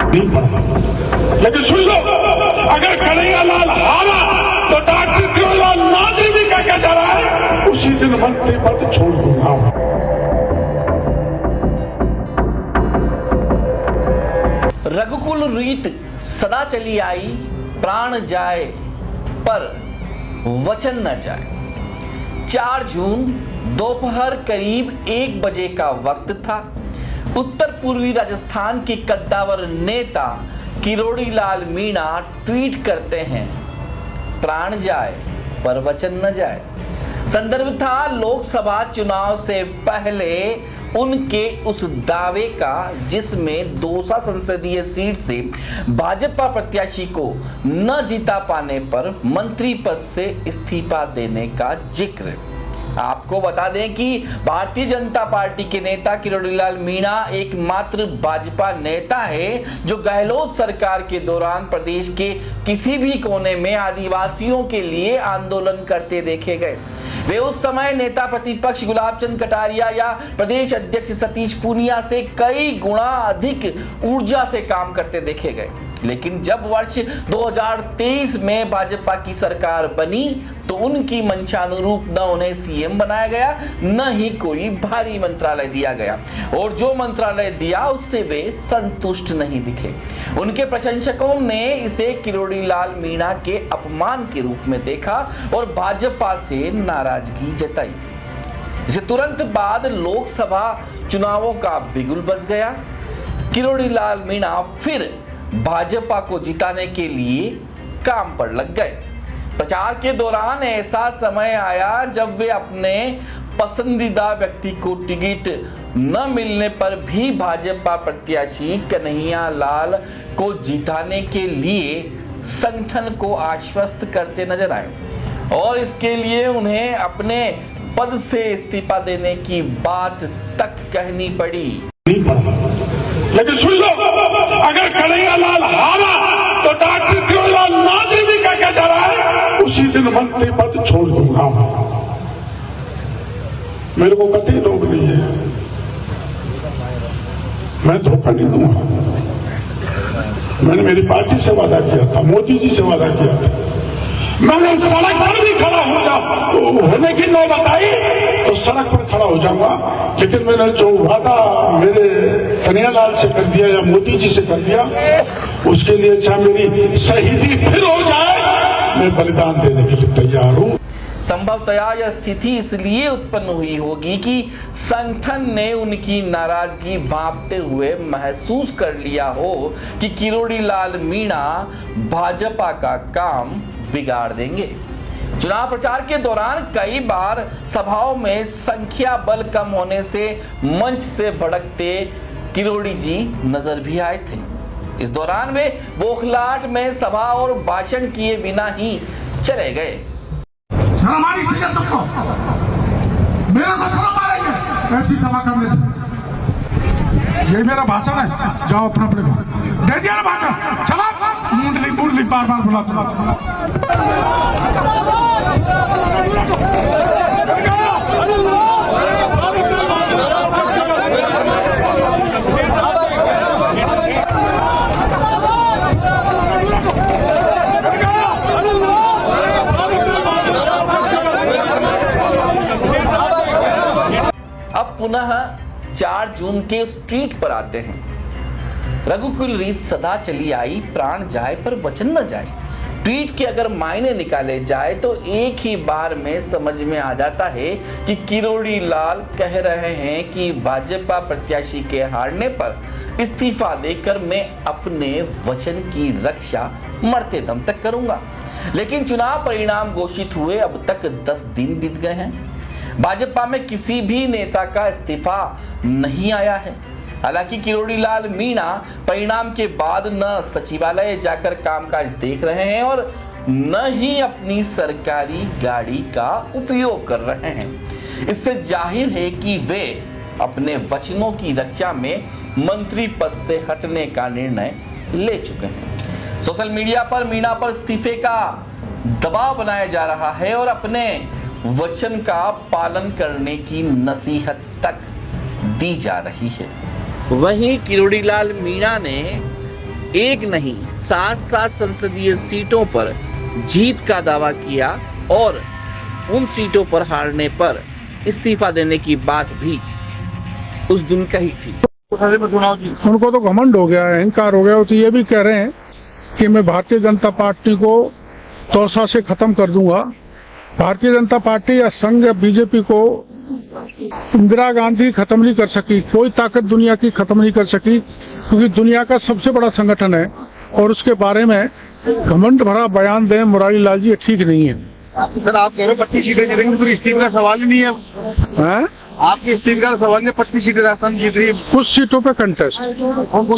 नहीं पड़ा। लेकिन सुन लो, अगर कन्हैयालाल हारा तो डॉक्टर किरोड़ीलाल नादरी भी क्या जा रहा है, उसी दिन मंत्री पद छोड़ दूंगा। रघुकुल रीत सदा चली आई, प्राण जाए पर वचन न जाए। 4 जून दोपहर करीब 1 बजे का वक्त था। उत्तर पूर्वी राजस्थान के कद्दावर नेता किरोड़ीलाल मीणा ट्वीट करते हैं, प्राण जाए पर वचन न जाए। संदर्भ था लोकसभा चुनाव से पहले उनके उस दावे का, जिसमें दौसा संसदीय सीट से भाजपा प्रत्याशी को न जीता पाने पर मंत्री पद से इस्तीफा देने का जिक्र। आपको बता दें कि भारतीय जनता पार्टी के नेता किरोड़ीलाल मीणा एकमात्र भाजपा नेता है जो गहलोत सरकार के दौरान प्रदेश के किसी भी कोने में आदिवासियों के लिए आंदोलन करते देखे गए। वे उस समय नेता प्रतिपक्ष गुलाब चंद कटारिया या प्रदेश अध्यक्ष सतीश पूनिया से कई गुना अधिक ऊर्जा से काम करते देखे गए। लेकिन जब वर्ष 2023 में भाजपा की सरकार बनी तो उनकी मंशानुरूप न उन्हें सीएम बनाया गया, न ही कोई भारी मंत्रालय दिया गया, और जो मंत्रालय दिया उससे वे संतुष्ट नहीं दिखे। उनके प्रशंसकों ने इसे किरोड़ीलाल मीणा के अपमान के रूप में देखा और भाजपा से नाराजगी जताई। इसे तुरंत बाद लोकसभा चुनावों का बिगुल बज गया। किरोड़ीलाल मीणा फिर भाजपा को जिताने के लिए काम पर लग गए। प्रचार के दौरान ऐसा समय आया जब वे अपने पसंदीदा व्यक्ति को टिकट न मिलने पर भी भाजपा प्रत्याशी कन्हैयालाल को जिताने के लिए संगठन को आश्वस्त करते नजर आए और इसके लिए उन्हें अपने पद से इस्तीफा देने की बात तक कहनी पड़ी। लेकिन सुन लो, अगर कन्हैयालाल हारा तो डॉक्टर किरोड़ीलाल नादरी भी क्या जा रहा है, उसी दिन मंत्री पद छोड़ दूंगा। मेरे को कतई रोक नहीं है, मैं धोखा नहीं दूंगा। मैंने मेरी पार्टी से वादा किया था, मोदी जी से वादा किया था, मैंने सड़क पर भी खड़ा हो तो होने की नौबत आई तो सड़क पर खड़ा हो जाऊंगा। लेकिन मैंने जो वादा मेरे कन्हैयालाल से कर दिया या मोदी जी से कर दिया, उसके लिए चाहे मेरी शहीदी फिर हो जाए, मैं बलिदान देने के लिए तैयार हूं। संभवतया यह स्थिति इसलिए उत्पन्न हुई होगी कि संगठन ने उनकी नाराजगी भांपते हुए महसूस कर लिया हो कि किरोड़ीलाल मीणा भाजपा का काम बिगाड़ देंगे। चुनाव प्रचार के दौरान कई बार सभाओं में संख्या बल कम होने से मंच से भड़कते किरोड़ी जी नजर भी आए थे। इस दौरान वे बौखलाहट में सभा और भाषण किए बिना ही चले गए। शर्म आनी चाहिए तुमको, मेरा तो शर्म आ रही है ऐसी सभा करने से। यही मेरा भाषण है, जाओ अपना अपने दे दिया ना भाषण, चला मुंडली बार बार बुला तुम। अब पुनः 4 जून के उस ट्वीट पर आते हैं, रघुकुल रीत सदा चली आई, प्राण जाए पर वचन न जाए। ट्वीट के अगर मायने निकाले जाए तो एक ही बार में समझ में आ जाता है कि किरोड़ीलाल कह रहे हैं कि भाजपा प्रत्याशी के हारने पर इस्तीफा देकर मैं अपने वचन की रक्षा मरते दम तक करूंगा। लेकिन चुनाव परिणाम घोषित हुए अब तक 10 दिन बीत गए हैं, भाजपा में किसी भी नेता का इस्तीफा नहीं आया है। हालांकि किरोड़ीलाल मीणा परिणाम के बाद न सचिवालय जाकर कामकाज देख रहे हैं और न ही अपनी सरकारी गाड़ी का उपयोग कर रहे हैं। इससे जाहिर है कि वे अपने वचनों की रक्षा में मंत्री पद से हटने का निर्णय ले चुके हैं। सोशल मीडिया पर मीणा पर इस्तीफे का दबाव बनाया जा रहा है और अपने वचन का पालन करने की नसीहत तक दी जा रही है। वहीं किरोड़ीलाल मीणा ने एक नहीं 7 संसदीय सीटों पर जीत का दावा किया और उन सीटों पर हारने पर इस्तीफा देने की बात भी उस दिन कही थी। उनको तो घमंड हो गया है, अहंकार हो गया। वो तो ये भी कह रहे हैं कि मैं भारतीय जनता पार्टी को तौसा से खत्म कर दूंगा। भारतीय जनता पार्टी या संघ या बीजेपी को इंदिरा गांधी खत्म नहीं कर सकी, कोई ताकत दुनिया की खत्म नहीं कर सकी, क्योंकि दुनिया का सबसे बड़ा संगठन है। और उसके बारे में घमंड भरा बयान दें मुरारी लाल जी, ये ठीक नहीं है। सर आप कह रहे हो 25 सीटें जीतेंगे, फिर इस्तीफे का सवाल ही नहीं है। आपके इस्तीफे का सवाल नहीं, 25 सीटें राजस्थान जीत रही है। कुछ सीटों पे कंटेस्ट,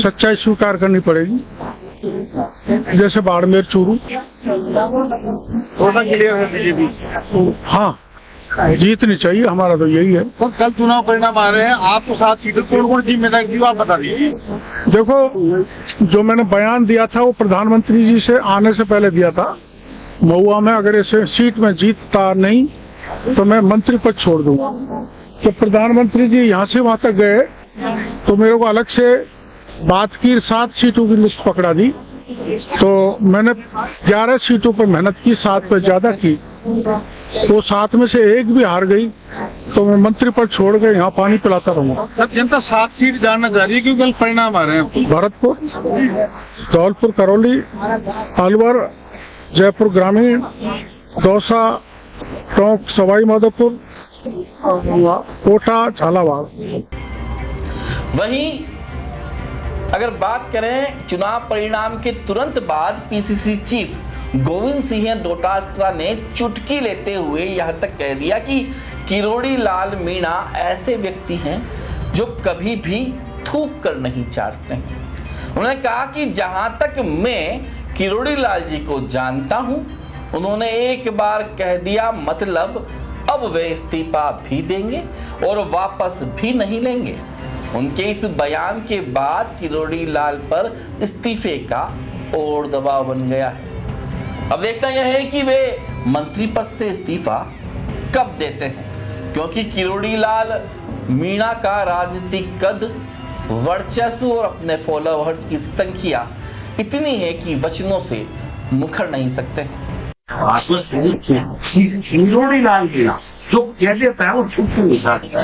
सच्चाई स्वीकार करनी पड़ेगी, जैसे बाड़मेर चूरू। थोड़ा क्लियर है बीजेपी। हाँ, जीतनी चाहिए, हमारा तो यही है। तो कल चुनाव परिणाम आ रहे हैं, आपको 7 सीटें कौन कौन जिम्मेदारी थी आप बता दीजिए। देखो, जो मैंने बयान दिया था वो प्रधानमंत्री जी से आने से पहले दिया था। महुआ में अगर इसे सीट में जीतता नहीं तो मैं मंत्री पद छोड़ दूंगा। तो प्रधानमंत्री जी यहाँ से वहां तक गए तो मेरे को अलग से बात की, 7 सीटों की लिस्ट पकड़ा दी। तो मैंने 11 सीटों पर मेहनत की, 7 पे ज्यादा की। तो 7 में से एक भी हार गई तो मैं मंत्री पद छोड़ के यहाँ पानी पिलाता रहूंगा। सर जनता 7 सीट जानना चाह रही है क्योंकि कल परिणाम आ रहे हैं। भरतपुर, धौलपुर, करौली, अलवर, जयपुर ग्रामीण, दौसा, टोंक, सवाई माधोपुर, कोटा, झालावाड़। वहीं अगर बात करें चुनाव परिणाम के तुरंत बाद पीसीसी चीफ गोविंद सिंह डोटासरा ने चुटकी लेते हुए यहां तक कह दिया कि किरोड़ी लाल मीणा ऐसे व्यक्ति हैं जो कभी भी थूक कर नहीं चाटते हैं। उन्होंने कहा कि जहां तक मैं किरोड़ी लाल जी को जानता हूं, उन्होंने एक बार कह दिया मतलब अब वे इस्तीफा भी देंगे और वापस भी नहीं लेंगे। उनके इस बयान के बाद किरोड़ी लाल पर इस्तीफे का और दबाव बन गया है। अब देखना यह है कि वे मंत्री पद से इस्तीफा कब देते हैं, क्योंकि किरोड़ी लाल मीणा का राजनीतिक कद, वर्चस्व और अपने फॉलोअर्स की संख्या इतनी है कि वचनों से मुकर नहीं सकते। किरोड़ी लाल मीणा जो कह देता है वो छुप नहीं सकता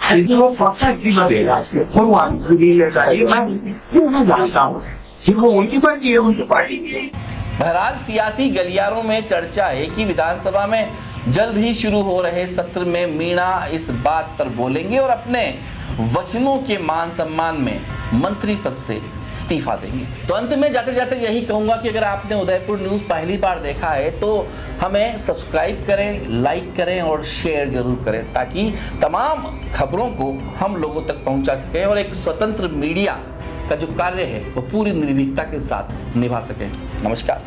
है, वो पक्का जीवा देगा भगवान लेता है। मैं क्यों जानता हूँ कि वो उनकी पार्टी है, उनकी पार्टी की। बहरहाल सियासी गलियारों में चर्चा है कि विधानसभा में जल्द ही शुरू हो रहे सत्र में मीणा इस बात पर बोलेंगे और अपने वचनों के मान सम्मान में मंत्री पद से इस्तीफा देंगे। तो अंत में जाते जाते यही कहूंगा कि अगर आपने उदयपुर न्यूज़ पहली बार देखा है तो हमें सब्सक्राइब करें, लाइक करें और शेयर जरूर करें, ताकि तमाम खबरों को हम लोगों तक पहुंचा सकें और एक स्वतंत्र मीडिया का जो कार्य है वो पूरी निर्भीकता के साथ निभा सकें। नमस्कार।